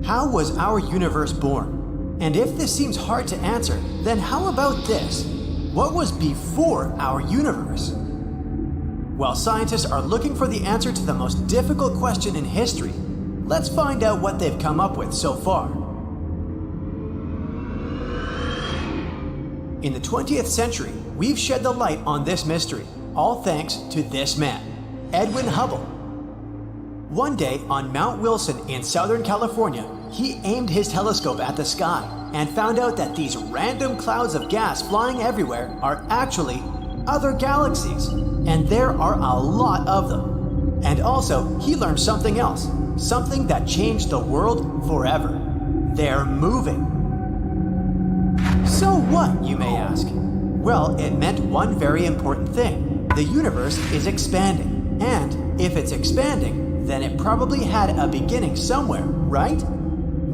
How was our universe born? And if this seems hard to answer, then how about this? What was before our universe? While scientists are looking for the answer to the most difficult question in history, let's find out what they've come up with so far. In the 20th century, we've shed the light on this mystery, all thanks to this man, Edwin Hubble. One day on Mount Wilson in Southern California, he aimed his telescope at the sky and found out that these random clouds of gas flying everywhere are actually other galaxies, and there are a lot of them. And also, he learned something else, something that changed the world forever. They're moving. So what, you may ask? Well, it meant one very important thing. The universe is expanding, and if it's expanding, then it probably had a beginning somewhere, right?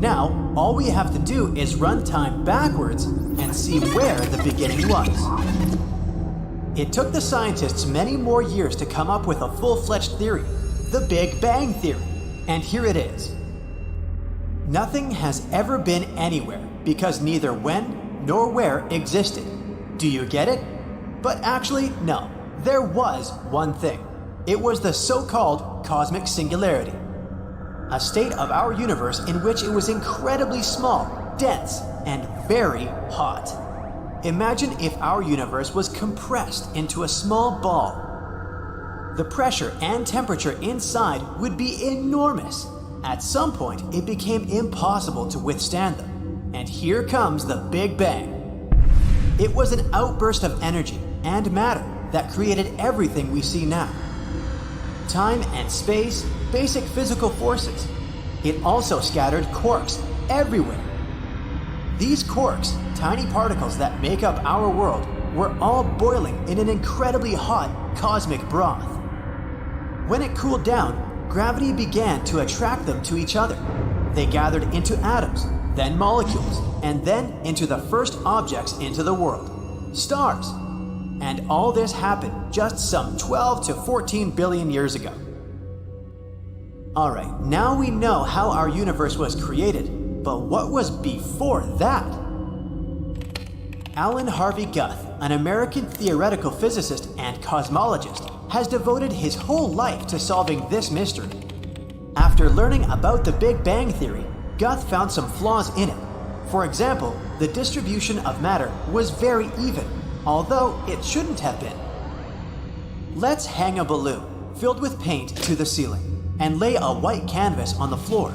Now, all we have to do is run time backwards and see where the beginning was. It took the scientists many more years to come up with a full-fledged theory, the Big Bang Theory, and here it is. Nothing has ever been anywhere because neither when nor where existed. Do you get it? But actually, no. There was one thing. It was the so-called cosmic singularity, a state of our universe in which it was incredibly small, dense, and very hot. Imagine if our universe was compressed into a small ball. The pressure and temperature inside would be enormous. At some point, it became impossible to withstand them. And here comes the Big Bang. It was an outburst of energy and matter that created everything we see now. Time and space, basic physical forces. It also scattered quarks everywhere. These quarks, tiny particles that make up our world, were all boiling in an incredibly hot cosmic broth. When it cooled down, gravity began to attract them to each other. They gathered into atoms, then molecules, and then into the first objects into the world, stars. And all this happened just some 12 to 14 billion years ago. Alright, now we know how our universe was created, but what was before that? Alan Harvey Guth, an American theoretical physicist and cosmologist, has devoted his whole life to solving this mystery. After learning about the Big Bang Theory, Guth found some flaws in it. For example, the distribution of matter was very even, although it shouldn't have been. Let's hang a balloon filled with paint to the ceiling and lay a white canvas on the floor.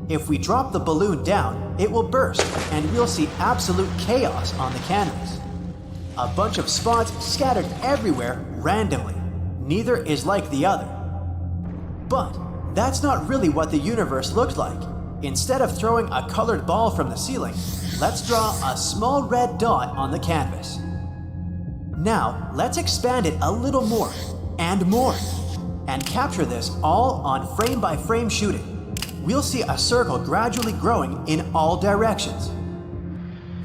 If we drop the balloon down, it will burst and we'll see absolute chaos on the canvas. A bunch of spots scattered everywhere randomly. Neither is like the other. But that's not really what the universe looked like. Instead of throwing a colored ball from the ceiling, let's draw a small red dot on the canvas. Now, let's expand it a little more, and capture this all on frame-by-frame shooting. We'll see a circle gradually growing in all directions.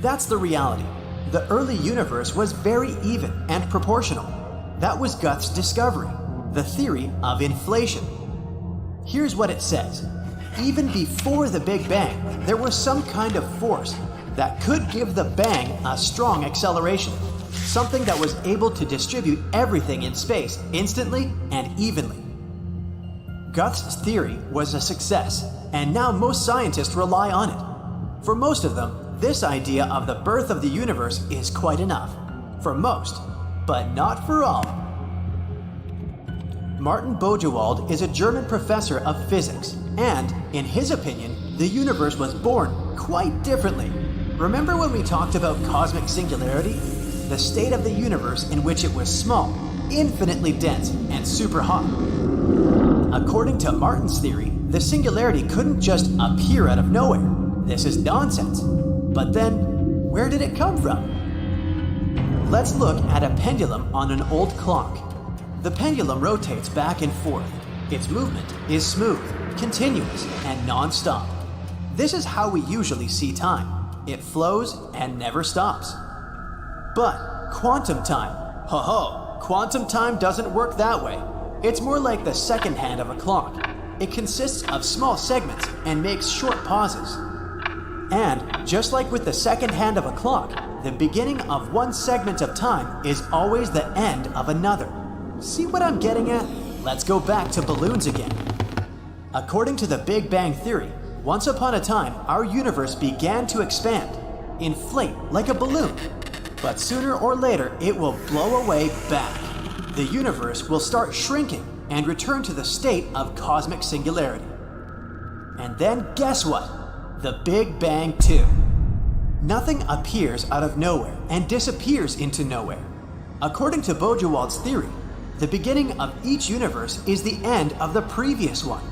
That's the reality. The early universe was very even and proportional. That was Guth's discovery, the theory of inflation. Here's what it says. Even before the Big Bang, there was some kind of force that could give the bang a strong acceleration, something that was able to distribute everything in space instantly and evenly. Guth's theory was a success, and now most scientists rely on it. For most of them, this idea of the birth of the universe is quite enough. For most, but not for all. Martin Bojewald is a German professor of physics, and, in his opinion, the universe was born quite differently. Remember when we talked about cosmic singularity? The state of the universe in which it was small, infinitely dense, and super hot. According to Martin's theory, the singularity couldn't just appear out of nowhere. This is nonsense. But then, where did it come from? Let's look at a pendulum on an old clock. The pendulum rotates back and forth. Its movement is smooth, continuous, and non-stop. This is how we usually see time. It flows and never stops. But quantum time, quantum time doesn't work that way. It's more like the second hand of a clock. it consists of small segments and makes short pauses. And just like with the second hand of a clock, the beginning of one segment of time is always the end of another. See what I'm getting at? Let's go back to balloons again. According to the Big Bang Theory, once upon a time, our universe began to expand, inflate like a balloon. But sooner or later, it will blow away back. The universe will start shrinking and return to the state of cosmic singularity. And then guess what? The Big Bang too. Nothing appears out of nowhere and disappears into nowhere. According to Bojewald's theory, the beginning of each universe is the end of the previous one.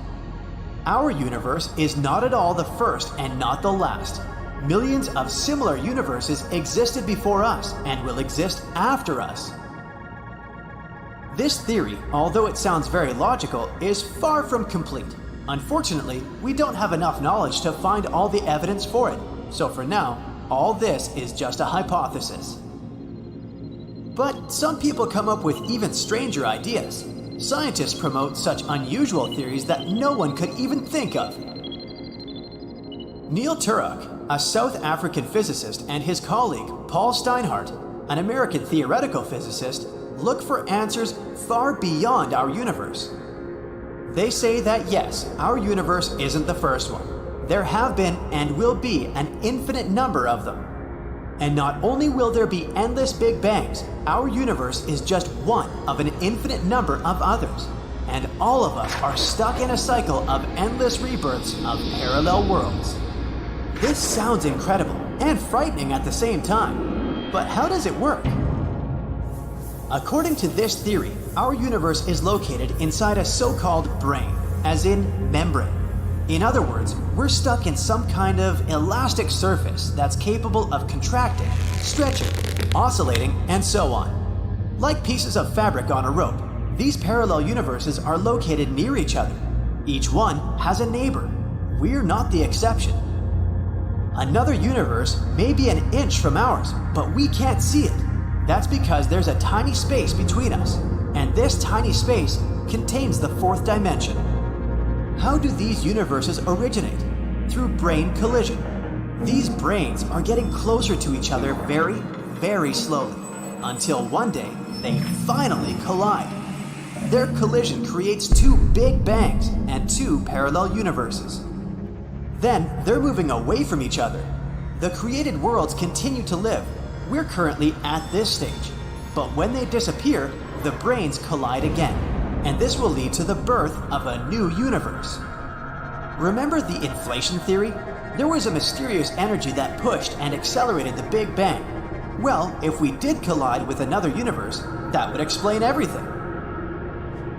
Our universe is not at all the first and not the last. Millions of similar universes existed before us and will exist after us. This theory, although it sounds very logical, is far from complete. Unfortunately, we don't have enough knowledge to find all the evidence for it, so for now, all this is just a hypothesis. But some people come up with even stranger ideas. Scientists promote such unusual theories that no one could even think of. Neil Turok, a South African physicist, and his colleague, Paul Steinhardt, an American theoretical physicist, look for answers far beyond our universe. They say that yes, our universe isn't the first one. There have been and will be an infinite number of them. And not only will there be endless Big Bangs, our universe is just one of an infinite number of others. And all of us are stuck in a cycle of endless rebirths of parallel worlds. This sounds incredible and frightening at the same time. But how does it work? According to this theory, our universe is located inside a so-called brain, as in membrane. In other words, we're stuck in some kind of elastic surface that's capable of contracting, stretching, oscillating, and so on. Like pieces of fabric on a rope, these parallel universes are located near each other. Each one has a neighbor. We're not the exception. Another universe may be an inch from ours, but we can't see it. That's because there's a tiny space between us, and this tiny space contains the fourth dimension. How do these universes originate? Through brain collision. These brains are getting closer to each other very, very slowly, until one day they finally collide. Their collision creates two Big Bangs and two parallel universes. Then they're moving away from each other. The created worlds continue to live. We're currently at this stage. But when they disappear, the brains collide again. And this will lead to the birth of a new universe. Remember the inflation theory? There was a mysterious energy that pushed and accelerated the Big Bang. Well, if we did collide with another universe, that would explain everything.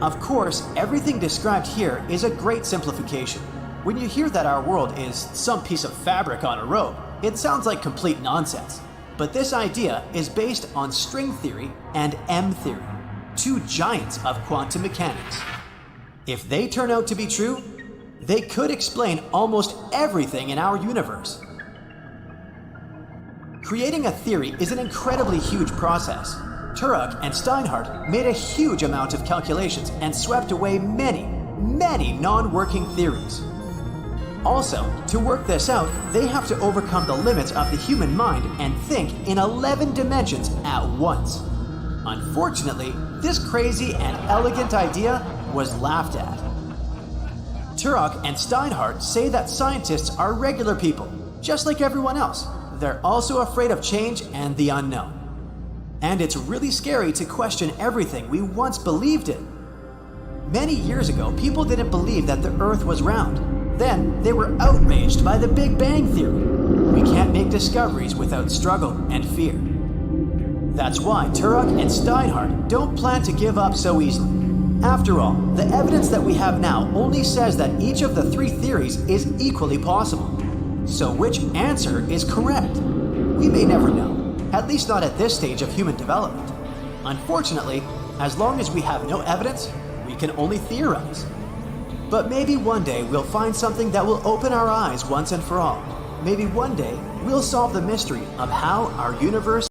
Of course, everything described here is a great simplification. When you hear that our world is some piece of fabric on a rope, it sounds like complete nonsense. But this idea is based on string theory and M theory, two giants of quantum mechanics. If they turn out to be true, they could explain almost everything in our universe. Creating a theory is an incredibly huge process. Turok and Steinhardt made a huge amount of calculations and swept away many, many non-working theories. Also, to work this out, they have to overcome the limits of the human mind and think in 11 dimensions at once. Unfortunately, this crazy and elegant idea was laughed at. Turok and Steinhardt say that scientists are regular people, just like everyone else. They're also afraid of change and the unknown. And it's really scary to question everything we once believed in. Many years ago, people didn't believe that the Earth was round. Then they were outraged by the Big Bang Theory. We can't make discoveries without struggle and fear. That's why Turok and Steinhardt don't plan to give up so easily. After all, the evidence that we have now only says that each of the three theories is equally possible. So which answer is correct? We may never know, at least not at this stage of human development. Unfortunately, as long as we have no evidence, we can only theorize. But maybe one day we'll find something that will open our eyes once and for all. Maybe one day we'll solve the mystery of how our universe